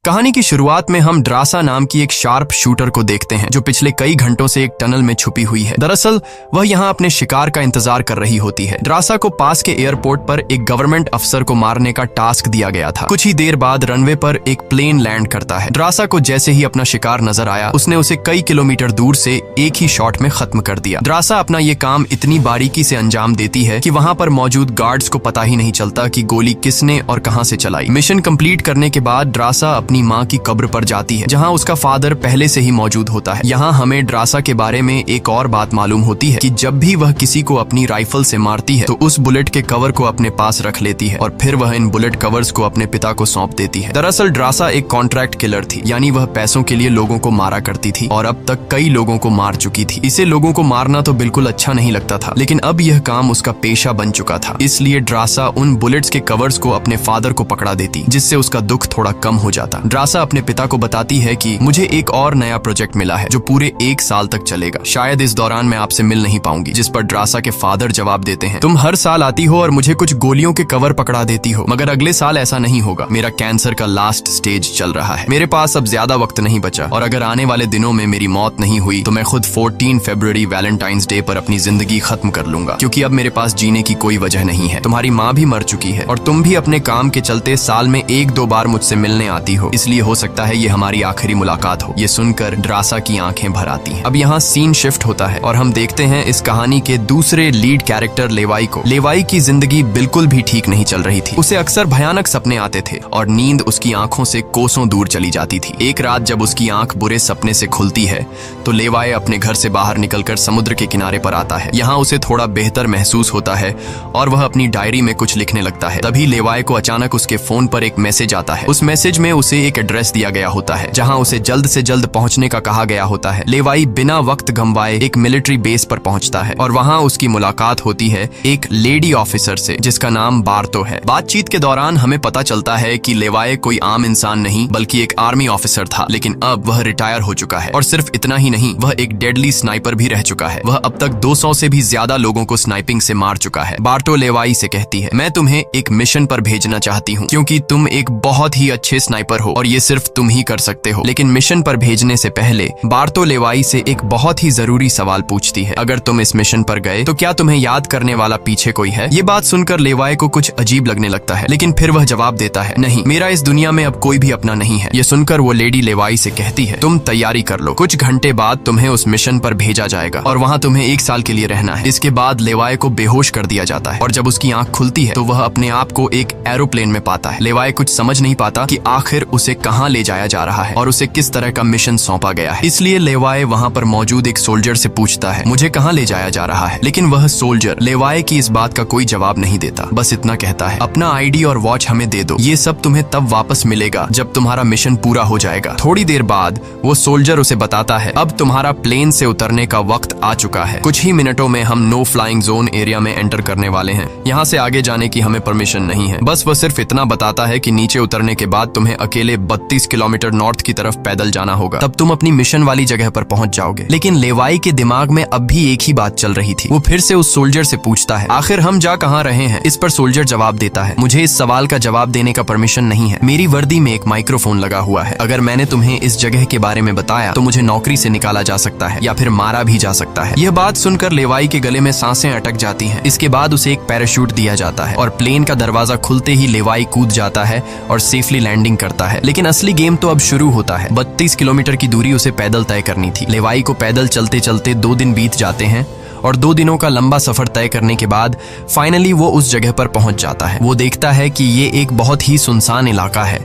कहानी की शुरुआत में हम ड्रासा नाम की एक शार्प शूटर को देखते हैं जो पिछले कई घंटों से एक टनल में छुपी हुई है। दरअसल वह यहाँ अपने शिकार का इंतजार कर रही होती है। ड्रासा को पास के एयरपोर्ट पर एक गवर्नमेंट अफसर को मारने का टास्क दिया गया था। कुछ ही देर बाद रनवे पर एक प्लेन लैंड करता है। ड्रासा को जैसे ही अपना शिकार नजर आया उसने उसे कई किलोमीटर दूर से एक ही शॉट में खत्म कर दिया। ड्रासा अपना ये काम इतनी बारीकी से अंजाम देती है कि वहाँ पर मौजूद गार्ड्स को पता ही नहीं चलता कि गोली किसने और कहाँ से चलाई। मिशन कंप्लीट करने के बाद ड्रासा अपनी माँ की कब्र पर जाती है जहाँ उसका फादर पहले से ही मौजूद होता है। यहाँ हमें ड्रासा के बारे में एक और बात मालूम होती है कि जब भी वह किसी को अपनी राइफल से मारती है तो उस बुलेट के कवर को अपने पास रख लेती है और फिर वह इन बुलेट कवर्स को अपने पिता को सौंप देती है। दरअसल ड्रासा एक कॉन्ट्रैक्ट किलर थी, यानी वह पैसों के लिए लोगों को मारा करती थी और अब तक कई लोगों को मार चुकी थी। इसे लोगों को मारना तो बिल्कुल अच्छा नहीं लगता था, लेकिन अब यह काम उसका पेशा बन चुका था। इसलिए ड्रासा उन बुलेट्स के कवर्स को अपने फादर को पकड़ा देती, जिससे उसका दुख थोड़ा कम हो जाता। ड्रासा अपने पिता को बताती है कि मुझे एक और नया प्रोजेक्ट मिला है जो पूरे 1 साल तक चलेगा। शायद इस दौरान मैं आपसे मिल नहीं पाऊंगी। जिस पर ड्रासा के फादर जवाब देते हैं, तुम हर साल आती हो और मुझे कुछ गोलियों के कवर पकड़ा देती हो, मगर अगले साल ऐसा नहीं होगा। मेरा कैंसर का लास्ट स्टेज चल रहा है, मेरे पास अब ज्यादा वक्त नहीं बचा और अगर आने वाले दिनों में मेरी मौत नहीं हुई तो मैं खुद 14 फरवरी वैलेंटाइंस डे पर अपनी जिंदगी खत्म कर लूंगा, क्योंकि अब मेरे पास जीने की कोई वजह नहीं है। तुम्हारी माँ भी मर चुकी है और तुम भी अपने काम के चलते साल में 1-2 बार मुझसे मिलने आती हो, इसलिए हो सकता है ये हमारी आखिरी मुलाकात हो। ये सुनकर ड्रासा की आंखें भर आती हैं। अब यहाँ सीन शिफ्ट होता है और हम देखते हैं इस कहानी के दूसरे लीड कैरेक्टर लेवाई को। लेवाई की जिंदगी बिल्कुल भी ठीक नहीं चल रही थी। उसे अक्सर भयानक सपने आते थे और नींद उसकी आंखों से कोसों दूर चली जाती थी। एक रात जब उसकी आंख बुरे सपने से खुलती है तो लेवाई अपने घर से बाहर निकलकर समुद्र के किनारे पर आता है। यहाँ उसे थोड़ा बेहतर महसूस होता है और वह अपनी डायरी में कुछ लिखने लगता है। तभी लेवाई को अचानक उसके फोन पर एक मैसेज आता है। उस मैसेज में उसे एक एड्रेस दिया गया होता है जहाँ उसे जल्द से जल्द पहुंचने का कहा गया होता है। लेवाई बिना वक्त गंवाए एक मिलिट्री बेस पर पहुंचता है और वहां उसकी मुलाकात होती है एक लेडी ऑफिसर से जिसका नाम बार्तो है। बातचीत के दौरान हमें पता चलता है कि लेवाई कोई आम इंसान नहीं बल्कि एक आर्मी ऑफिसर था, लेकिन अब वह रिटायर हो चुका है और सिर्फ इतना ही नहीं, वह एक डेडली स्नाइपर भी रह चुका है। वह अब तक 200 से भी ज्यादा लोगों को स्नाइपिंग से मार चुका है। बार्तो लेवाई से कहती है, मैं तुम्हें एक मिशन पर भेजना चाहती हूँ क्योंकि तुम एक बहुत ही अच्छे स्नाइपर हो और ये सिर्फ तुम ही कर सकते हो। लेकिन मिशन पर भेजने से पहले बार्तो लेवाई से एक बहुत ही जरूरी सवाल पूछती है, अगर तुम इस मिशन पर गए तो क्या तुम्हें याद करने वाला पीछे कोई है? ये बात सुनकर लेवाई को कुछ अजीब लगने लगता है, लेकिन फिर वह जवाब देता है, नहीं, मेरा इस दुनिया में अब कोई भी अपना नहीं है। ये सुनकर वो लेडी लेवाई से कहती है, तुम तैयारी कर लो, कुछ घंटे बाद तुम्हें उस मिशन पर भेजा जाएगा और वहाँ तुम्हें 1 साल के लिए रहना है। इसके बाद लेवाई को बेहोश कर दिया जाता है और जब उसकी आंख खुलती है तो वह अपने आप को एक एरोप्लेन में पाता है। लेवाई कुछ समझ नहीं पाता कि आखिर उसे कहाँ ले जाया जा रहा है और उसे किस तरह का मिशन सौंपा गया है। इसलिए लेवाई वहाँ पर मौजूद एक सोल्जर से पूछता है, मुझे कहाँ ले जाया जा रहा है? लेकिन वह सोल्जर लेवाई की इस बात का कोई जवाब नहीं देता, बस इतना कहता है, अपना आईडी और वॉच हमें दे दो, ये सब तुम्हें तब वापस मिलेगा जब तुम्हारा मिशन पूरा हो जाएगा। थोड़ी देर बाद वो सोल्जर उसे बताता है, अब तुम्हारा प्लेन से उतरने का वक्त आ चुका है। कुछ ही मिनटों में हम नो फ्लाइंग जोन एरिया में एंटर करने वाले हैं। यहाँ से आगे जाने की हमें परमिशन नहीं है। बस वह सिर्फ इतना बताता है कि नीचे उतरने के बाद तुम्हें अकेले 32 किलोमीटर नॉर्थ की तरफ पैदल जाना होगा, तब तुम अपनी मिशन वाली जगह पर पहुंच जाओगे। लेकिन लेवाई के दिमाग में अब भी एक ही बात चल रही थी। वो फिर से उस सोल्जर से पूछता है, आखिर हम जा कहाँ रहे हैं? इस पर सोल्जर जवाब देता है, मुझे इस सवाल का जवाब देने का परमिशन नहीं है। मेरी वर्दी में एक माइक्रोफोन लगा हुआ है। अगर मैंने तुम्हें इस जगह के बारे में बताया तो मुझे नौकरी से निकाला जा सकता है या फिर मारा भी जा सकता है। यह बात सुनकर लेवाई के गले में सांसें अटक जाती हैं। इसके बाद उसे एक पैराशूट दिया जाता है और प्लेन का दरवाजा खुलते ही लेवाई कूद जाता है और सेफली लैंडिंग करता है। लेकिन असली गेम तो अब शुरू होता है। 32 किलोमीटर की दूरी उसे पैदल तय करनी थी। लेवाई को पैदल चलते चलते 2 दिन बीत जाते हैं और 2 दिनों का लंबा सफर तय करने के बाद फाइनली वो उस जगह पर पहुंच जाता है। वो देखता है कि ये एक बहुत ही सुनसान इलाका है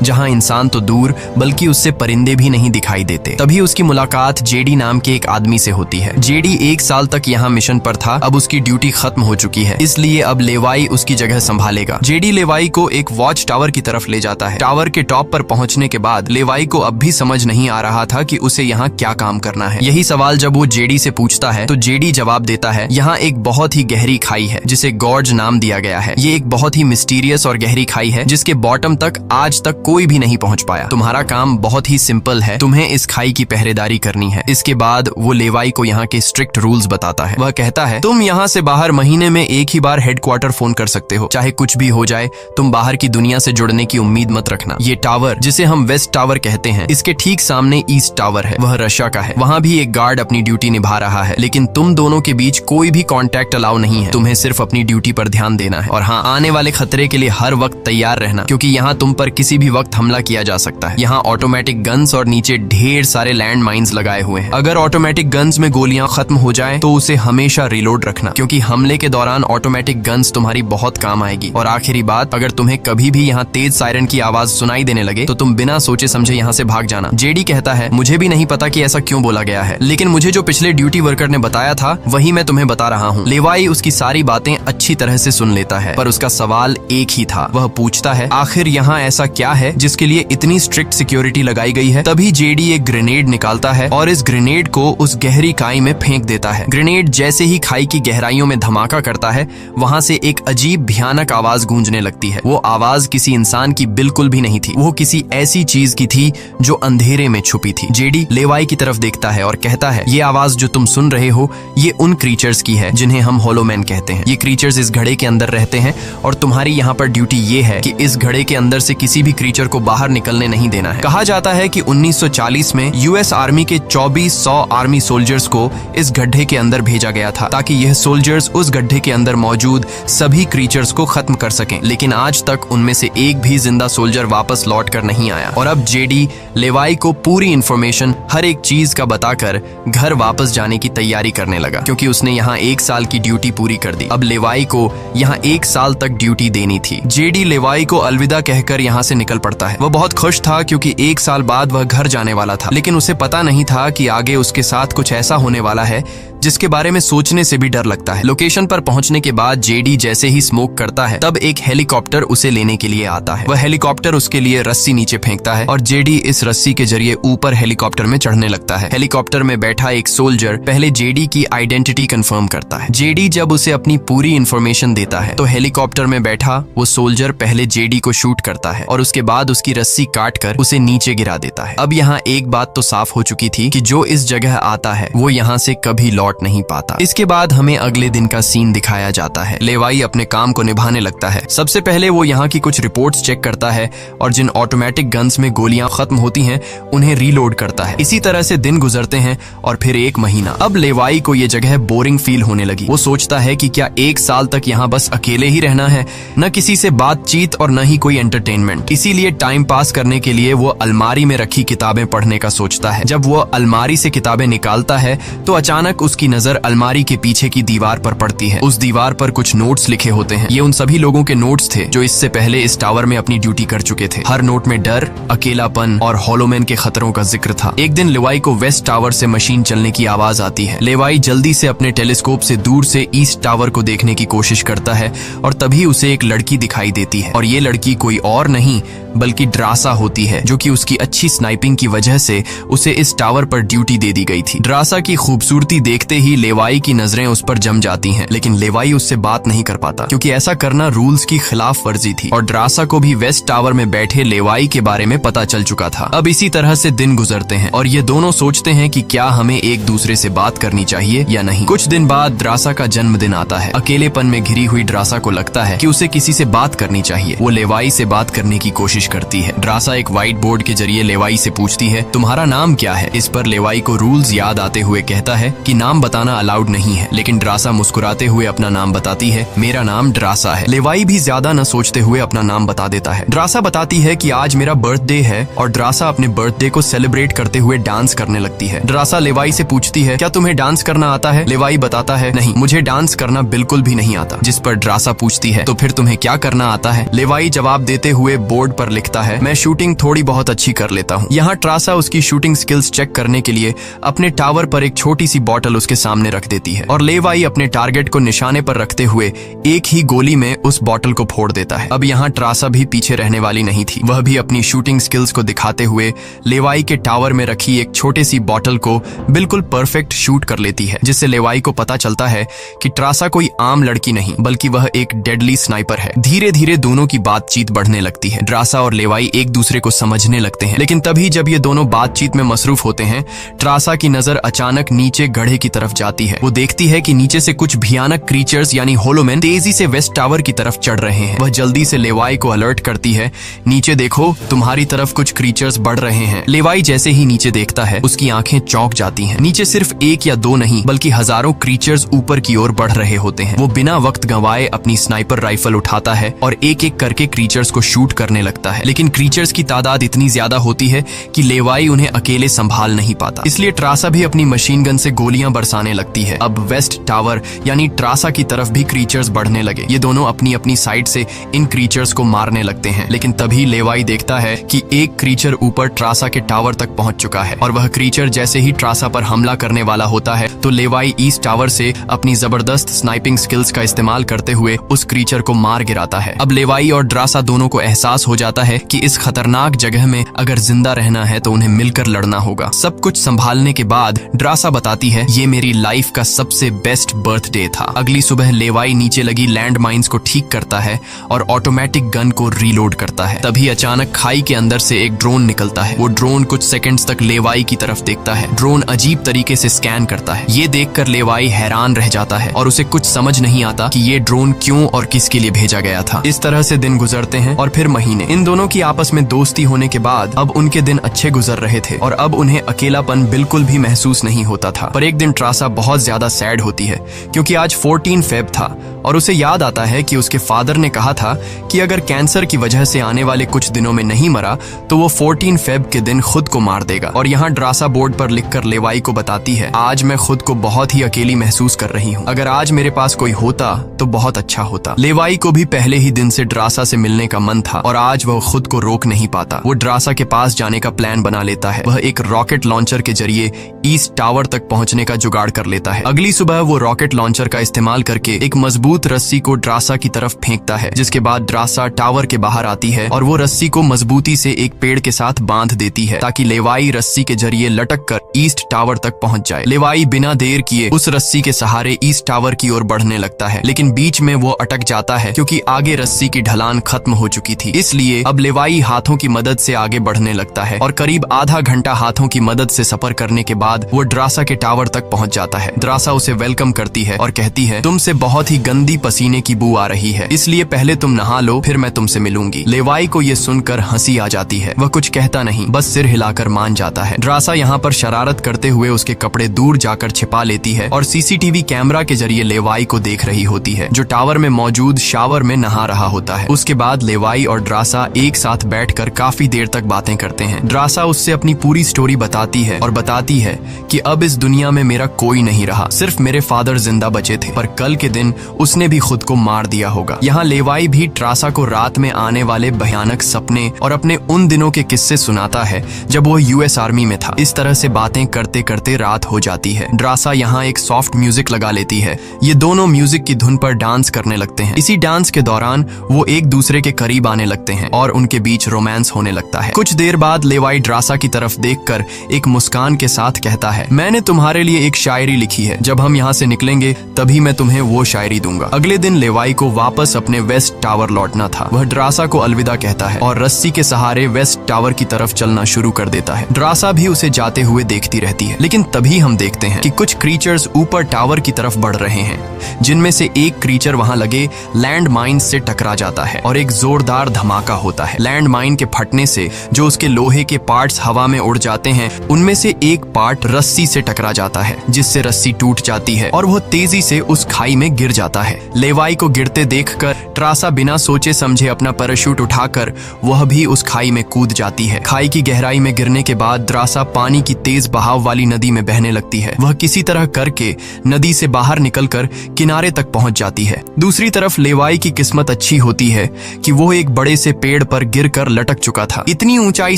जहां इंसान तो दूर बल्कि उससे परिंदे भी नहीं दिखाई देते। तभी उसकी मुलाकात जेडी नाम के एक आदमी से होती है। जेडी 1 साल तक यहाँ मिशन पर था, अब उसकी ड्यूटी खत्म हो चुकी है, इसलिए अब लेवाई उसकी जगह संभालेगा। जेडी लेवाई को एक वॉच टावर की तरफ ले जाता है। टावर के टॉप पर पहुंचने के बाद लेवाई को अब भी समझ नहीं आ रहा था कि उसे यहाँ क्या काम करना है। यही सवाल जब वो जेडी से पूछता है तो जेडी जवाब देता है, यहाँ एक बहुत ही गहरी खाई है जिसे गॉर्ज नाम दिया गया है। ये एक बहुत ही मिस्टीरियस और गहरी खाई है जिसके बॉटम तक आज तक कोई भी नहीं पहुंच पाया। तुम्हारा काम बहुत ही सिंपल है, तुम्हें इस खाई की पहरेदारी करनी है। इसके बाद वो लेवाई को यहाँ के स्ट्रिक्ट रूल्स बताता है। वह कहता है, तुम यहाँ से बाहर महीने में एक ही बार हेडक्वार्टर फोन कर सकते हो, चाहे कुछ भी हो जाए। तुम बाहर की दुनिया से जुड़ने की उम्मीद मत रखना। ये टावर, जिसे हम वेस्ट टावर कहते हैं, इसके ठीक सामने ईस्ट टावर है, वह रशिया का है। वहाँ भी एक गार्ड अपनी ड्यूटी निभा रहा है, लेकिन तुम दोनों के बीच कोई भी कॉन्टैक्ट अलाउ नहीं है। तुम्हें सिर्फ अपनी ड्यूटी पर ध्यान देना है और हाँ, आने वाले खतरे के लिए हर वक्त तैयार रहना, क्योंकि यहाँ तुम पर किसी भी वक्त हमला किया जा सकता है। यहाँ ऑटोमेटिक गन्स और नीचे ढेर सारे लैंड माइन्स लगाए हुए हैं। अगर ऑटोमेटिक गन्स में गोलियां खत्म हो जाए तो उसे हमेशा रिलोड रखना, क्योंकि हमले के दौरान ऑटोमेटिक गन्स तुम्हारी बहुत काम आएगी। और आखिरी बात, अगर तुम्हें कभी भी यहाँ तेज सायरन की आवाज सुनाई देने लगे तो तुम बिना सोचे समझे यहाँ से भाग जाना। जेडी कहता है, मुझे भी नहीं पता कि ऐसा क्यों बोला गया है, लेकिन मुझे जो पिछले ड्यूटी वर्कर ने बताया था वही मैं तुम्हें बता रहा हूँ। लेवाई उसकी सारी बातें अच्छी तरह से सुन लेता है, पर उसका सवाल एक ही था। वह पूछता है, आखिर यहाँ ऐसा क्या है जिसके लिए इतनी स्ट्रिक्ट सिक्योरिटी लगाई गई है? तभी जेडी एक ग्रेनेड निकालता है और इस ग्रेनेड को उस गहरी खाई में फेंक देता है। ग्रेनेड जैसे ही खाई की गहराइयों में धमाका करता है, वहाँ से एक अजीब भयानक आवाज गूंजने लगती है। वो आवाज किसी इंसान की बिल्कुल भी नहीं थी, वो किसी ऐसी चीज की थी जो अंधेरे में छुपी थी। जेडी लेवाई की तरफ देखता है और कहता है, ये आवाज जो तुम सुन रहे हो, ये उन क्रीचर्स की है जिन्हें हम होलोमैन कहते हैं। ये क्रीचर्स इस घड़े के अंदर रहते हैं और तुम्हारी यहाँ पर ड्यूटी ये है कि इस घड़े के अंदर से किसी भी क्रीचर को बाहर निकलने नहीं देना है। कहा जाता है कि 1940 में यूएस आर्मी के 2400 आर्मी सोल्जर्स को इस गड्ढे के अंदर भेजा गया था, ताकि यह सोल्जर्स उस गड्ढे के अंदर मौजूद सभी क्रीचर्स को खत्म कर सकें। लेकिन आज तक उनमें से एक भी जिंदा सोल्जर वापस लौट कर नहीं आया। और अब जेडी लेवाई को पूरी इंफॉर्मेशन, हर एक चीज का बताकर घर वापस जाने की तैयारी करने लगा, क्योंकि उसने यहाँ 1 साल की ड्यूटी पूरी कर दी। अब लेवाई को यहाँ 1 साल तक ड्यूटी देनी थी। जेडी लेवाई को अलविदा कहकर यहाँ से निकल पड़ता है। वह बहुत खुश था क्योंकि 1 साल बाद वह घर जाने वाला था, लेकिन उसे पता नहीं था कि आगे उसके साथ कुछ ऐसा होने वाला है जिसके बारे में सोचने से भी डर लगता है। लोकेशन पर पहुंचने के बाद जेडी जैसे ही स्मोक करता है, तब एक हेलीकॉप्टर उसे लेने के लिए आता है। वह हेलीकॉप्टर उसके लिए रस्सी नीचे फेंकता है और जेडी इस रस्सी के जरिए ऊपर हेलीकॉप्टर में चढ़ने लगता है। हेलीकॉप्टर में बैठा एक सोल्जर पहले जेडी की आइडेंटिटी कंफर्म करता है। जेडी जब उसे अपनी पूरी इंफॉर्मेशन देता है तो हेलीकॉप्टर में बैठा वो सोल्जर पहले जेडी को शूट करता है और उसके बाद उसकी रस्सी काट कर उसे नीचे गिरा देता है। अब यहाँ एक बात तो साफ हो चुकी थी कि जो इस जगह आता है वो यहाँ से कभी लौट नहीं पाता। इसके बाद हमें अगले दिन का सीन दिखाया जाता है। लेवाई अपने काम को निभाने लगता है। सबसे पहले वो यहाँ की कुछ रिपोर्ट्स चेक करता है और जिन ऑटोमेटिक गन्स में गोलियां खत्म होती हैं उन्हें रीलोड करता है। इसी तरह से दिन गुजरते हैं और फिर 1 महीना। अब लेवाई को ये जगह बोरिंग फील होने लगी। वो सोचता है कि क्या 1 साल तक यहाँ बस अकेले ही रहना है, न किसी से बातचीत और न ही कोई एंटरटेनमेंट। इसीलिए टाइम पास करने के लिए वो अलमारी में रखी किताबें पढ़ने का सोचता है। जब वो अलमारी से किताबें निकालता है तो अचानक उसकी नजर अलमारी के पीछे की दीवार पर पड़ती है। उस दीवार पर कुछ नोट्स लिखे होते हैं। ये उन सभी लोगों के नोट्स थे जो इससे पहले इस टावर में अपनी ड्यूटी कर चुके थे। हर नोट में डर, अकेलापन और होलोमैन के खतरों का जिक्र था। एक दिन लेवाई को वेस्ट टावर से मशीन चलने की आवाज आती है। लेवाई जल्दी से अपने टेलीस्कोप से दूर से ईस्ट टावर को देखने की कोशिश करता है और तभी उसे एक लड़की दिखाई देती है और ये लड़की कोई और नहीं बल्कि ड्रासा होती है, जो कि उसकी अच्छी स्नाइपिंग की वजह से उसे इस टावर पर ड्यूटी दे दी गई थी। ड्रासा की खूबसूरती देखते ही लेवाई की नजरें उस पर जम जाती हैं, लेकिन लेवाई उससे बात नहीं कर पाता क्योंकि ऐसा करना रूल्स की खिलाफ वर्जी थी और ड्रासा को भी वेस्ट टावर में बैठे लेवाई के बारे में पता चल चुका था। अब इसी तरह से दिन गुजरते हैं और ये दोनों सोचते हैं कि क्या हमें एक दूसरे से बात करनी चाहिए या नहीं। कुछ दिन बाद ड्रासा का जन्मदिन आता है। अकेलेपन में घिरी हुई ड्रासा को लगता है कि उसे किसी से बात करनी चाहिए। वो लेवाई से बात करने की कोशिश करती है। ड्रासा एक व्हाइट बोर्ड के जरिए लेवाई से पूछती है, तुम्हारा नाम क्या है? इस पर लेवाई को रूल्स याद आते हुए कहता है कि नाम बताना अलाउड नहीं है, लेकिन ड्रासा मुस्कुराते हुए अपना नाम बताती है, मेरा नाम ड्रासा है। लेवाई भी ज्यादा न सोचते हुए अपना नाम बता देता है। ड्रासा बताती है कि आज मेरा बर्थडे है और ड्रासा अपने बर्थडे को सेलिब्रेट करते हुए डांस करने लगती है। ड्रासा लेवाई से पूछती है, क्या तुम्हें डांस करना आता है? लेवाई बताता है, नहीं, मुझे डांस करना बिल्कुल भी नहीं आता। जिस पर ड्रासा पूछती है, तो फिर तुम्हें क्या करना आता है? लेवाई जवाब देते हुए बोर्ड पर लिखता है, मैं शूटिंग थोड़ी बहुत अच्छी कर लेता हूँ। यहाँ ट्रासा उसकी शूटिंग स्किल्स चेक करने के लिए अपने टावर पर एक छोटी सी बॉटल उसके सामने रख देती है और लेवाई अपने टारगेट को निशाने पर रखते हुए एक ही गोली में उस बॉटल को फोड़ देता है। अब यहाँ ट्रासा भी पीछे रहने वाली नहीं थी। वह भी अपनी शूटिंग स्किल्स को दिखाते हुए लेवाई के टावर में रखी एक छोटे सी बॉटल को बिल्कुल परफेक्ट शूट कर लेती है, जिससे लेवाई को पता चलता है कि ट्रासा कोई आम लड़की नहीं बल्कि वह एक डेडली स्नाइपर है। धीरे धीरे दोनों की बातचीत बढ़ने लगती है। ट्रासा और लेवाई एक दूसरे को समझने लगते हैं, लेकिन तभी जब ये दोनों बातचीत में मसरूफ होते हैं, ट्रासा की नजर अचानक नीचे गड्ढे की तरफ जाती है। वो देखती है कि नीचे से कुछ भयानक क्रीचर्स यानी होलोमैन तेजी से वेस्ट टावर की तरफ चढ़ रहे हैं। वह जल्दी से लेवाई को अलर्ट करती है, नीचे देखो, तुम्हारी तरफ कुछ क्रीचर्स बढ़ रहे हैं। लेवाई जैसे ही नीचे देखता है, उसकी आंखें चौंक जाती हैं। नीचे सिर्फ एक या दो नहीं बल्कि हजारों क्रीचर्स ऊपर की ओर बढ़ रहे होते हैं। वो बिना वक्त गंवाए अपनी स्नाइपर राइफल उठाता है और एक एक करके क्रीचर्स को शूट करने लगता है, लेकिन क्रीचर्स की तादाद इतनी ज्यादा होती है कि लेवाई उन्हें अकेले संभाल नहीं पाता। इसलिए ट्रासा भी अपनी मशीन गन से गोलियां बरसाने लगती है। अब वेस्ट टावर यानी ट्रासा की तरफ भी क्रीचर्स बढ़ने लगे। ये दोनों अपनी अपनी साइड से इन क्रीचर्स को मारने लगते हैं, लेकिन तभी लेवाई देखता है कि एक क्रीचर ऊपर ट्रासा के टावर तक पहुंच चुका है और वह क्रीचर जैसे ही ट्रासा पर हमला करने वाला होता है तो लेवाई ईस्ट टावर से अपनी जबरदस्त स्नाइपिंग स्किल्स का इस्तेमाल करते हुए उस क्रीचर को मार गिराता है। अब लेवाई और ट्रासा दोनों को एहसास हो जाता है कि इस खतरनाक जगह में अगर जिंदा रहना है तो उन्हें मिलकर लड़ना होगा। सब कुछ संभालने के बाद ट्रासा बताती है, ये मेरी लाइफ का सबसे बेस्ट बर्थडे था। अगली सुबह लेवाई नीचे लगी लैंड माइंस को ठीक करता है और ऑटोमेटिक गन को रीलोड करता है। तभी अचानक खाई के अंदर से एक ड्रोन निकलता है। वो ड्रोन कुछ सेकंड्स तक लेवाई की तरफ देखता है। ड्रोन अजीब तरीके से स्कैन करता है। ये देखकर लेवाई हैरान रह जाता है और उसे कुछ समझ नहीं आता कि ये ड्रोन क्यों और किसके लिए भेजा गया था। इस तरह से दिन गुजरते हैं और फिर महीने। इन दोनों की आपस में दोस्ती होने के बाद अब उनके दिन अच्छे गुजर रहे थे और अब उन्हें अकेलापन बिल्कुल भी महसूस नहीं होता था। पर एक दिन ट्रासा बहुत ज्यादा सैड होती है क्योंकि आज 14 फेब था और उसे याद आता है कि उसके फादर ने कहा था कि अगर कैंसर की वजह से आने वाले कुछ दिनों में नहीं मरा तो वो 14 फेब के दिन खुद को मार देगा। और यहाँ ट्रासा बोर्ड पर लिखकर लेवाई को बताती है, आज मैं खुद को बहुत ही अकेली महसूस कर रही हूँ। अगर आज मेरे पास कोई होता तो बहुत अच्छा होता। लेवाई को भी पहले ही दिन से ट्रासा से मिलने का मन था और आज वह खुद को रोक नहीं पाता। वो ट्रासा के पास जाने का प्लान बना लेता है। वह एक रॉकेट लॉन्चर के जरिए ईस्ट टावर तक पहुंचने का जुगाड़ कर लेता है। अगली सुबह वो रॉकेट लॉन्चर का इस्तेमाल करके एक मजबूत रस्सी को ट्रासा की तरफ फेंकता है, जिसके बाद ट्रासा टावर के बाहर आती है और वो रस्सी को मजबूती से एक पेड़ के साथ बांध देती है ताकि लेवाई रस्सी के जरिए लटक कर ईस्ट टावर तक पहुंच जाए। लेवाई बिना देर किए उस रस्सी के सहारे ईस्ट टावर की ओर बढ़ने लगता है, लेकिन बीच में वो अटक जाता है क्योंकि आगे रस्सी की ढलान खत्म हो चुकी थी। इसलिए अब लेवाई हाथों की मदद से आगे बढ़ने लगता है और करीब आधा घंटा हाथों की मदद से सफर करने के बाद वो ट्रासा के टावर तक पहुंच जाता है। ट्रासा उसे वेलकम करती है और कहती है, तुमसे बहुत ही गंदी पसीने की बू आ रही है, इसलिए पहले तुम नहा लो, फिर मैं तुमसे मिलूंगी। लेवाई को ये सुनकर हंसी आ जाती है। वह कुछ कहता नहीं, बस सिर हिलाकर मान जाता है। ट्रासा यहाँ पर शरारत करते हुए उसके कपड़े दूर जाकर छिपा लेती है और सीसीटीवी कैमरा के जरिए लेवाई को देख रही होती है, जो टावर में मौजूद शावर में नहा रहा होता है। उसके बाद लेवाई और ट्रासा एक साथ बैठकर काफी देर तक बातें करते हैं। ट्रासा उससे अपनी पूरी स्टोरी बताती है और बताती है कि अब इस दुनिया में मेरा कोई नहीं रहा, सिर्फ मेरे फादर जिंदा बचे थे, पर कल के दिन उसने भी खुद को मार दिया होगा। यहाँ लेवाई भी ट्रासा को रात में आने वाले भयानक सपने और अपने उन दिनों के किस्से सुनाता है जब वो यूएस आर्मी में था। इस तरह से बातें करते करते रात हो जाती है। ट्रासा यहाँ एक सॉफ्ट म्यूजिक लगा लेती है। ये दोनों म्यूजिक की धुन पर डांस करने लगते हैं। इसी डांस के दौरान वो एक दूसरे के करीब आने लगते हैं और उनके बीच रोमांस होने लगता है। कुछ देर बाद लेवाई ट्रासा की तरफ देखकर एक मुस्कान के साथ कहता है, मैंने तुम्हारे लिए एक शायरी लिखी है, जब हम यहाँ से निकलेंगे तभी मैं तुम्हें वो शायरी दूंगा। अगले दिन लेवाई को वापस अपने वेस्ट टावर लौटना था। वह ट्रासा को अलविदा कहता है और रस्सी के सहारे वेस्ट टावर की तरफ चलना शुरू कर देता है। ट्रासा भी उसे जाते हुए देखती रहती है, लेकिन तभी हम देखते हैं कि कुछ क्रीचर्स ऊपर टावर की तरफ बढ़ रहे हैं, जिनमें से एक क्रीचर वहां लगे लैंड माइन से टकरा जाता है और एक जोरदार धमाका होता है। लैंड माइन के फटने से जो उसके लोहे के पार्ट्स हवा में उड़ जाते हैं, उनमें से एक पार्ट रस्सी से टकरा जाता है, जिससे रस्सी टूट जाती है और वह तेजी से उस खाई में गिर जाता है। है। लेवाई को गिरते देखकर ट्रासा बिना सोचे समझे अपना पैराशूट उठाकर वह भी उस खाई में कूद जाती है। खाई की गहराई में गिरने के बाद द्रासा पानी की तेज बहाव वाली नदी में बहने लगती है। वह किसी तरह करके नदी से बाहर निकलकर किनारे तक पहुंच जाती है। दूसरी तरफ लेवाई की किस्मत अच्छी होती है कि वो एक बड़े से पेड़ पर गिरकर लटक चुका था। इतनी ऊंचाई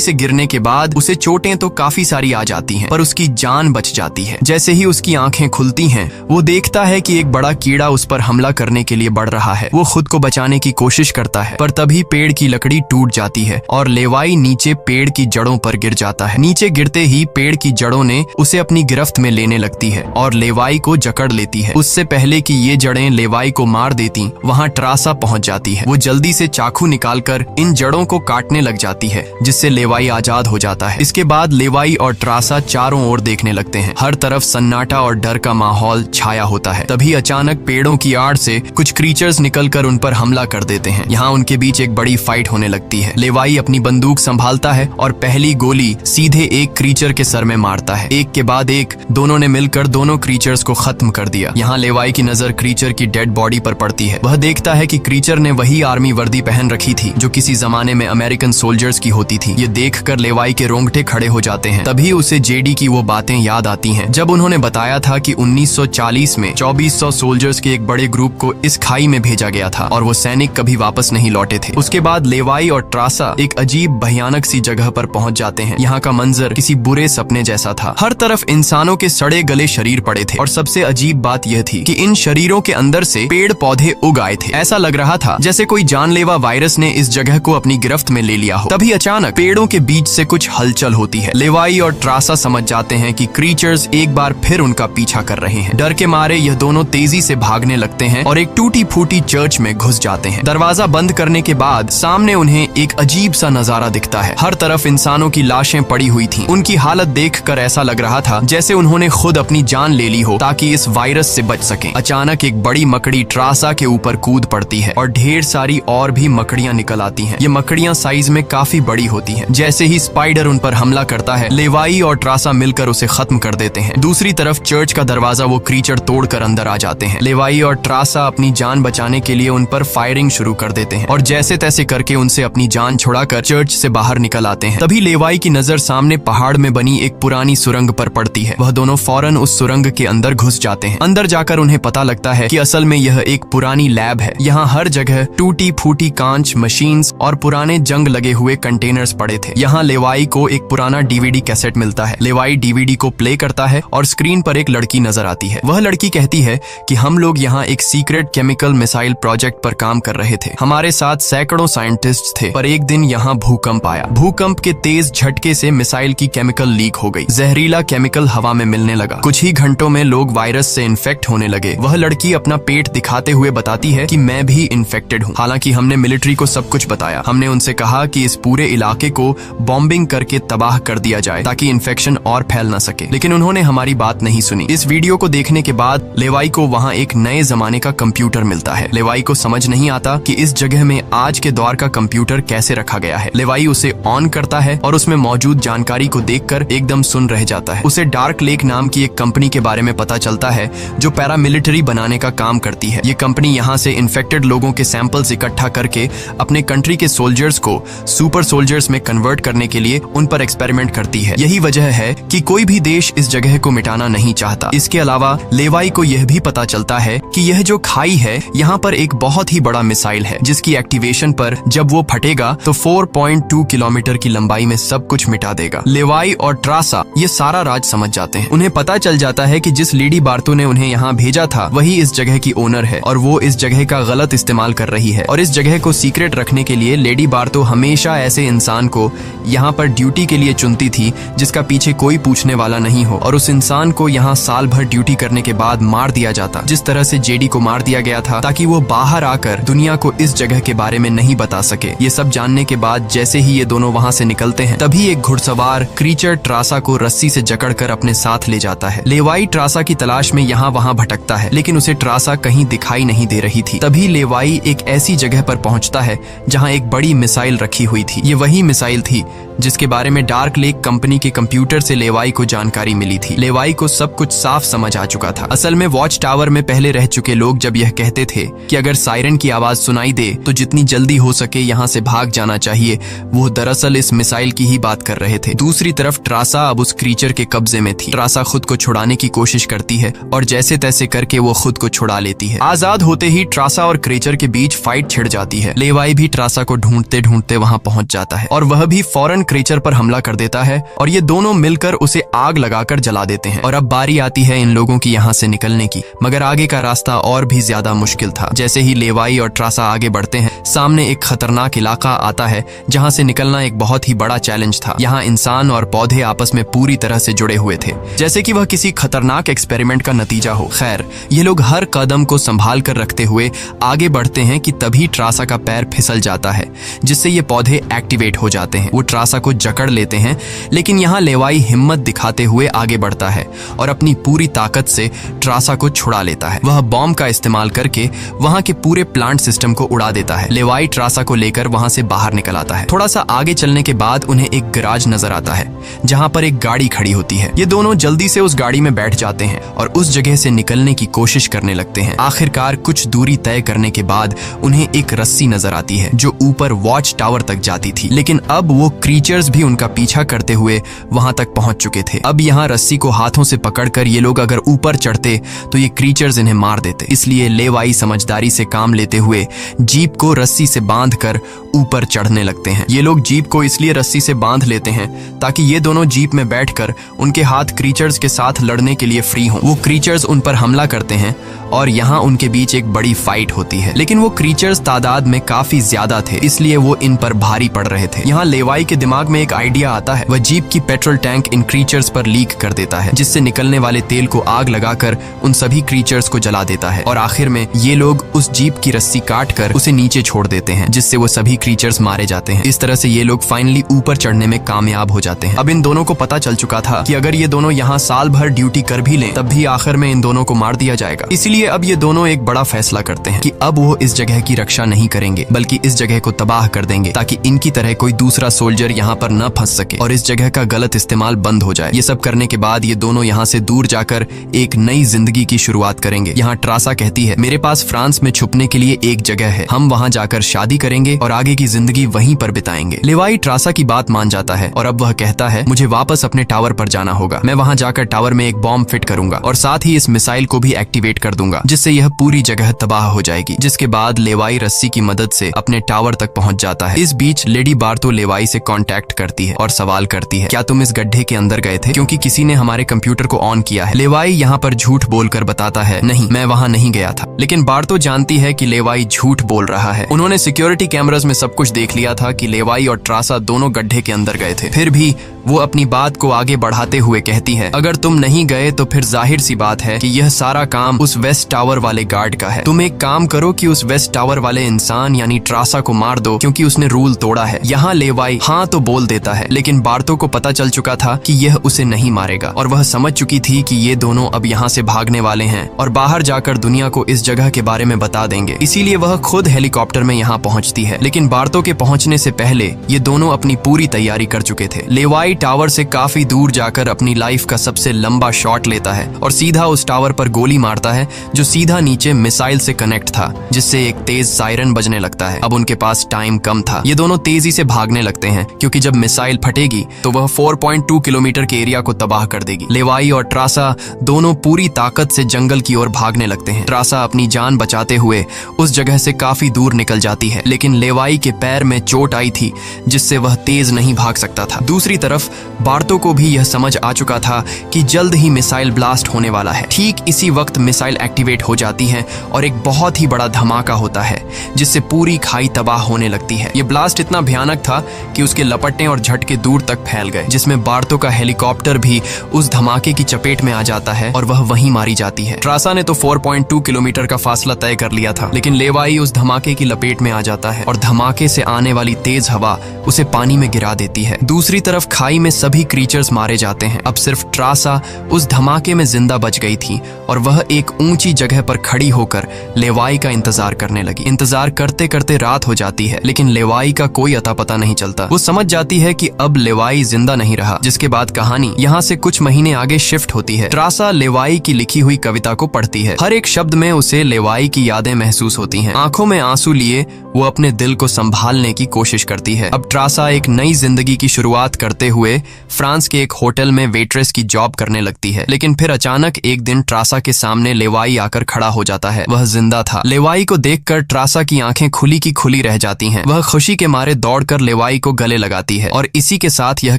से गिरने के बाद उसे चोटें तो काफी सारी आ जाती हैं, पर उसकी जान बच जाती है। जैसे ही उसकी आंखें खुलती हैं, वो देखता है कि एक बड़ा कीड़ा उस पर हमला करने के लिए बढ़ रहा है। वो खुद को बचाने की कोशिश करता है, पर तभी पेड़ की लकड़ी टूट जाती है और लेवाई नीचे पेड़ की जड़ों पर गिर जाता है। नीचे गिरते ही पेड़ की जड़ों ने उसे अपनी गिरफ्त में लेने लगती है और लेवाई को जकड़ लेती है। उससे पहले कि ये जड़ें लेवाई को मार देती, वहाँ ट्रासा पहुंच जाती है। वो जल्दी से चाकू निकालकर इन जड़ों को काटने लग जाती है, जिससे लेवाई आजाद हो जाता है। इसके बाद लेवाई और ट्रासा चारों ओर देखने लगते हैं। हर तरफ सन्नाटा और डर का माहौल छाया होता है। तभी अचानक पेड़ों की आड़ से कुछ क्रीचर्स निकलकर उन पर हमला कर देते हैं। यहाँ उनके बीच एक बड़ी फाइट होने लगती है। लेवाई अपनी बंदूक संभालता है और पहली गोली सीधे एक क्रीचर के सर में मारता है। एक के बाद एक दोनों ने मिलकर दोनों क्रीचर्स को खत्म कर दिया। यहाँ लेवाई की नजर क्रीचर की डेड बॉडी पर पड़ती है। वह देखता है कि क्रीचर ने वही आर्मी वर्दी पहन रखी थी जो किसी जमाने में अमेरिकन सोल्जर्स की होती थी। ये देखकर लेवाई के रोंगटे खड़े हो जाते हैं। तभी उसे जेडी की वो बातें याद आती हैं, जब उन्होंने बताया था कि 1940 में 2400 सोल्जर्स के एक बड़े ग्रुप को इस खाई में भेजा गया था और वो सैनिक कभी वापस नहीं लौटे थे। उसके बाद लेवाई और ट्रासा एक अजीब भयानक सी जगह पर पहुंच जाते हैं। यहाँ का मंजर किसी बुरे सपने जैसा था। हर तरफ इंसानों के सड़े गले शरीर पड़े थे और सबसे अजीब बात यह थी कि इन शरीरों के अंदर से पेड़ पौधे उग आए थे। ऐसा लग रहा था जैसे कोई जानलेवा वायरस ने इस जगह को अपनी गिरफ्त में ले लिया हो। तभी अचानक पेड़ों के बीच से कुछ हलचल होती है। लेवाई और ट्रासा समझ जाते हैं कि क्रीचर्स एक बार फिर उनका पीछा कर रहे हैं। डर के मारे यह दोनों तेजी से भागने लगते हैं और एक टूटी फूटी चर्च में घुस जाते हैं। दरवाजा बंद करने के बाद सामने उन्हें एक अजीब सा नजारा दिखता है। हर तरफ इंसानों की लाशें पड़ी हुई थीं। उनकी हालत देखकर ऐसा लग रहा था जैसे उन्होंने खुद अपनी जान ले ली हो ताकि इस वायरस से बच सकें। अचानक एक बड़ी मकड़ी ट्रासा के ऊपर कूद पड़ती है और ढेर सारी और भी मकड़ियां निकल आती हैं। ये मकड़ियां साइज में काफी बड़ी होती हैं। जैसे ही स्पाइडर उन पर हमला करता है, लेवाई और ट्रासा मिलकर उसे खत्म कर देते हैं। दूसरी तरफ चर्च का दरवाजा वो क्रीचर तोड़कर अंदर आ जाते हैं। लेवाई और ट्रासा अपनी जान बचाने के लिए उन पर फायरिंग शुरू कर देते हैं और जैसे तैसे करके उनसे अपनी जान छुड़ाकर चर्च से बाहर निकल आते हैं। तभी लेवाई की नजर सामने पहाड़ में बनी एक पुरानी सुरंग पर पड़ती है। वह दोनों फौरन उस सुरंग के अंदर घुस जाते हैं। अंदर जाकर उन्हें पता लगता है कि असल में यह एक पुरानी लैब है। यहाँ हर जगह टूटी फूटी कांच, मशीन्स और पुराने जंग लगे हुए कंटेनर्स पड़े थे। यहाँ लेवाई को एक पुराना डीवीडी कैसेट मिलता है। लेवाई डीवीडी को प्ले करता है और स्क्रीन पर एक लड़की नजर आती है। वह लड़की कहती है कि हम लोग यहाँ एक सीक्रेट केमिकल मिसाइल प्रोजेक्ट पर काम कर रहे थे। हमारे साथ सैकड़ों साइंटिस्ट थे, पर एक दिन यहाँ भूकंप आया। भूकंप के तेज झटके से मिसाइल की केमिकल लीक हो गई। जहरीला केमिकल हवा में मिलने लगा। कुछ ही घंटों में लोग वायरस से इन्फेक्ट होने लगे। वह लड़की अपना पेट दिखाते हुए बताती है कि मैं भी इन्फेक्टेड हूँ। हालांकि हमने मिलिट्री को सब कुछ बताया। हमने उनसे कहा कि इस पूरे इलाके को बॉम्बिंग करके तबाह कर दिया जाए ताकि इन्फेक्शन और फैल न सके, लेकिन उन्होंने हमारी बात नहीं सुनी। इस वीडियो को देखने के बाद लेवाई को वहाँ एक नए जमाने का कंप्यूटर मिलता है। लेवाई को समझ नहीं आता कि इस जगह में आज के दौर का कंप्यूटर कैसे रखा गया है। लेवाई उसे ऑन करता है और उसमें मौजूद जानकारी को देखकर एकदम सुन रह जाता है। उसे डार्क लेक नाम की एक कंपनी के बारे में पता चलता है जो पैरामिलिट्री बनाने का काम करती है। ये कंपनी यहाँ से इन्फेक्टेड लोगों के सैंपल्स इकट्ठा करके अपने कंट्री के सोल्जर्स को सुपर सोल्जर्स में कन्वर्ट करने के लिए उन पर एक्सपेरिमेंट करती है। यही वजह है कि कोई भी देश इस जगह को मिटाना नहीं चाहता। इसके अलावा लेवाई को यह भी पता चलता है कि यह जो खाई है, यहाँ पर एक बहुत ही बड़ा मिसाइल है जिसकी एक्टिवेशन पर जब वो फटेगा तो 4.2 किलोमीटर की लंबाई में सब कुछ मिटा देगा। लेवाई और ट्रासा ये सारा राज समझ जाते हैं। उन्हें पता चल जाता है कि जिस लेडी बार्तो ने उन्हें यहाँ भेजा था वही इस जगह की ओनर है और वो इस जगह का गलत इस्तेमाल कर रही है। और इस जगह को सीक्रेट रखने के लिए लेडी बार्तो हमेशा ऐसे इंसान को यहाँ पर ड्यूटी के लिए चुनती थी जिसका पीछे कोई पूछने वाला नहीं हो, और उस इंसान को यहाँ साल भर ड्यूटी करने के बाद मार दिया जाता, जिस तरह से जेडी को मार दिया गया था, ताकि वो बाहर आकर दुनिया को इस जगह के बारे में नहीं बता सके। ये सब जानने के बाद जैसे ही ये दोनों वहाँ से निकलते हैं, तभी एक घुड़सवार क्रीचर ट्रासा को रस्सी से जकड़कर अपने साथ ले जाता है। लेवाई ट्रासा की तलाश में यहाँ वहाँ भटकता है, लेकिन उसे ट्रासा कहीं दिखाई नहीं दे रही थी। तभी लेवाई एक ऐसी जगह पर पहुँचता है जहाँ एक बड़ी मिसाइल रखी हुई थी। ये वही मिसाइल थी जिसके बारे में डार्क लेक कंपनी के कंप्यूटर से लेवाई को जानकारी मिली थी। लेवाई को सब कुछ साफ समझ आ चुका था। असल में वॉच टावर में पहले रह चुके लोग जब यह कहते थे कि अगर सायरन की आवाज सुनाई दे तो जितनी जल्दी हो सके यहाँ से भाग जाना चाहिए, वो दरअसल इस मिसाइल की ही बात कर रहे थे। दूसरी तरफ ट्रासा अब उस क्रीचर के कब्जे में थी। ट्रासा खुद को छुड़ाने की कोशिश करती है और जैसे तैसे करके वो खुद को छुड़ा लेती है। आजाद होते ही ट्रासा और क्रीचर के बीच फाइट छिड़ जाती है। लेवाई भी ट्रासा को ढूंढते ढूंढते वहां पहुंच जाता है और वह भी फौरन क्रीचर पर हमला कर देता है और ये दोनों मिलकर उसे आग लगाकर जला देते हैं। और अब बारी आती है इन लोगों की यहाँ से निकलने की, मगर आगे का रास्ता और भी ज्यादा मुश्किल था। जैसे ही लेवाई और ट्रासा आगे बढ़ते हैं, सामने एक खतरनाक इलाका आता है जहाँ से निकलना एक बहुत ही बड़ा चैलेंज था। यहाँ इंसान और पौधे आपस में पूरी तरह से जुड़े हुए थे, जैसे कि वह किसी खतरनाक एक्सपेरिमेंट का नतीजा हो। खैर, ये लोग हर कदम को संभाल कर रखते हुए आगे बढ़ते हैं कि तभी ट्रासा का पैर फिसल जाता है, जिससे ये पौधे एक्टिवेट हो जाते हैं। वो ट्रासा को जकड़ लेते हैं, लेकिन यहाँ लेवाई हिम्मत दिखाते हुए आगे बढ़ता है और अपनी पूरी ताकत से ट्रासा को छुड़ा लेता है। वह बॉम्ब का इस्तेमाल करके वहां के पूरे प्लांट सिस्टम को उड़ा देता है। लेवाई ट्रासा को लेकर वहां से बाहर निकल आता है। थोड़ा सा आगे चलने के बाद उन्हें एक गैराज नजर आता है जहां पर एक गाड़ी खड़ी होती है। ये दोनों जल्दी से उस गाड़ी में बैठ जाते हैं और उस जगह से निकलने की कोशिश करने लगते हैं। आखिरकार कुछ दूरी तय करने के बाद उन्हें एक रस्सी नजर आती है जो ऊपर वॉच टावर तक जाती थी, लेकिन अब वो क्रीचर्स भी उनका पीछा करते हुए वहां तक पहुंच चुके थे। अब यहाँ रस्सी को हाथों से पकड़कर ये लोग अगर ऊपर चढ़ते तो ये क्रीचर्स इन्हें मार देते। इसलिए लेवाई समझदारी से काम लेते हुए जीप को रस्सी से बांधकर ऊपर चढ़ने लगते हैं। ये लोग जीप को इसलिए रस्सी से बांध लेते हैं ताकि ये दोनों जीप में बैठकर उनके हाथ क्रीचर्स के साथ लड़ने के लिए फ्री हों। वो क्रीचर्स उन पर हमला करते हैं और यहाँ उनके बीच एक बड़ी फाइट होती है, लेकिन वो क्रीचर्स तादाद में काफी ज्यादा थे, इसलिए वो इन पर भारी पड़ रहे थे। यहाँ लेवाई के दिमाग में एक आइडिया आता है। वह जीप की पेट्रोल टैंक इन क्रीचर्स पर लीक कर देता है, जिससे निकलने वाले तेल को आग लगाकर उन सभी क्रीचर्स को जला देता है और आखिर में ये लोग उस जीप की रस्सी काटकर उसे नीचे छोड़ देते हैं, जिससे वो सभी क्रीचर्स मारे जाते हैं। इस तरह से ये लोग फाइनली ऊपर चढ़ने में कामयाब हो जाते हैं। अब इन दोनों को पता चल चुका था कि अगर ये दोनों यहाँ साल भर ड्यूटी कर भी लें तब भी आखिर में इन दोनों को मार दिया जाएगा। इसलिए अब ये दोनों एक बड़ा फैसला करते हैं कि अब वो इस जगह की रक्षा नहीं करेंगे बल्कि इस जगह को तबाह कर देंगे, ताकि इनकी तरह कोई दूसरा सोल्जर यहाँ पर न फंस सके और इस जगह का गलत इस्तेमाल बंद हो जाए। ये सब करने के बाद ये दोनों यहाँ से दूर जाकर एक नई जिंदगी की शुरुआत करेंगे। यहाँ ट्रासा कहती है, मेरे पास फ्रांस में छुपने के लिए एक जगह है, हम वहाँ जाकर शादी करेंगे और आगे की जिंदगी वहीं पर बिताएंगे। लेवाई ट्रासा की बात मान जाता है और अब वह कहता है, मुझे वापस अपने टावर पर जाना होगा। मैं वहाँ जाकर टावर में एक बॉम्ब फिट करूंगा और साथ ही इस मिसाइल को भी एक्टिवेट कर दूंगा, जिससे यह पूरी जगह तबाह हो जाएगी। जिसके बाद लेवाई रस्सी की मदद से अपने टावर तक पहुंच जाता है। इस बीच लेडी बार्तो लेवाई से कांटेक्ट करती है और सवाल करती है, क्या तुम इस गड्ढे के अंदर गए थे, क्योंकि किसी ने हमारे कंप्यूटर को ऑन किया है। लेवाई यहाँ पर झूठ बोलकर बताता है, नहीं, मैं वहाँ नहीं गया था। लेकिन बार्तो जानती है कि लेवाई झूठ बोल रहा है। उन्होंने सिक्योरिटी कैमरास में सब कुछ देख लिया था कि लेवाई और ट्रासा दोनों गड्ढे के अंदर गए थे। फिर भी वो अपनी बात को आगे बढ़ाते हुए कहती है, अगर तुम नहीं गए तो फिर जाहिर सी बात है कि यह सारा काम उस वेस्ट टावर वाले गार्ड का है। तुम एक काम करो कि उस वेस्ट टावर वाले इंसान यानी ट्रासा को मार दो, क्योंकि उसने रूल तोड़ा है। यहाँ लेवाई हाँ तो बोल देता है, लेकिन बार्तो को पता चल चुका था कि यह उसे नहीं मारेगा और वह समझ चुकी थी कि ये दोनों अब यहाँ से भागने वाले हैं और बाहर जाकर दुनिया को इस जगह के बारे में बता देंगे। इसीलिए वह खुद हेलीकॉप्टर में यहाँ पहुँचती है। लेकिन बार्तो के पहुँचने से पहले ये दोनों अपनी पूरी तैयारी कर चुके थे। लेवाई टावर से काफी दूर जाकर अपनी लाइफ का सबसे लंबा शॉट लेता है और सीधा उस टावर पर गोली मारता है जो सीधा नीचे मिसाइल से कनेक्ट था, जिससे एक तेज सायरन बजने लगता है। अब उनके पास टाइम कम था। ये दोनों तेजी से भागने लगते हैं क्योंकि जब मिसाइल फटेगी तो वह 4.2 किलोमीटर के एरिया को तबाह कर देगी। लेवाई और ट्रासा दोनों पूरी ताकत से जंगल की ओर भागने लगते हैं। ट्रासा अपनी जान बचाते हुए उस जगह से काफी दूर निकल जाती है, लेकिन लेवाई के पैर में चोट आई थी जिससे वह तेज नहीं भाग सकता था। दूसरी तरफ बार्तो को भी यह समझ आ चुका था कि जल्द ही मिसाइल ब्लास्ट होने वाला है। ठीक इसी वक्त मिसाइल एक्टिवेट हो जाती है और एक बहुत ही बड़ा धमाका होता है जिससे पूरी खाई तबाह होने लगती है। ये ब्लास्ट इतना भयानक था कि उसके लपटने और झटके दूर तक फैल गए, जिसमें बार्तो का हेलीकॉप्टर भी उस धमाके की चपेट में आ जाता है और वह वहीं मारी जाती है। ट्रासा ने तो 4.2 किलोमीटर का फासला तय कर लिया था, लेकिन लेवाई उस धमाके की लपेट में आ जाता है और धमाके से आने वाली तेज हवा उसे पानी में गिरा देती है। दूसरी तरफ खाई में सभी क्रीचर्स मारे जाते हैं। अब सिर्फ ट्रासा उस धमाके में जिंदा बच गई थी और वह एक ऊंची जगह पर खड़ी होकर लेवाई का इंतजार करने लगी। इंतजार करते करते रात हो जाती है, लेकिन लेवाई का कोई अता पता नहीं चलता। वो समझ जाती है कि अब लेवाई जिंदा नहीं रहा, जिसके बाद कहानी यहाँ से कुछ महीने आगे शिफ्ट होती है। ट्रासा लेवाई की लिखी हुई कविता को पढ़ती है। हर एक एक शब्द में उसे लेवाई की यादें महसूस होती हैं। आंखों में आंसू लिए वो अपने दिल को संभालने की कोशिश करती है। अब ट्रासा एक नई जिंदगी की शुरुआत करते हुए फ्रांस के एक होटल में वेट्रेस की जॉब करने लगती है। लेकिन फिर अचानक एक दिन ट्रासा के सामने लेवाई आकर खड़ा हो जाता है। वह जिंदा था। लेवाई को देखकर ट्रासा की आंखें खुली की खुली रह जाती हैं। वह खुशी के मारे दौड़कर लेवाई को गले लगाती है और इसी के साथ यह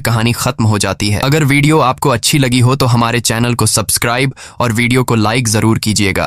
कहानी खत्म हो जाती है। अगर वीडियो आपको अच्छी लगी हो तो हमारे चैनल को सब्सक्राइब और वीडियो को लाइक जरूर कीजिएगा।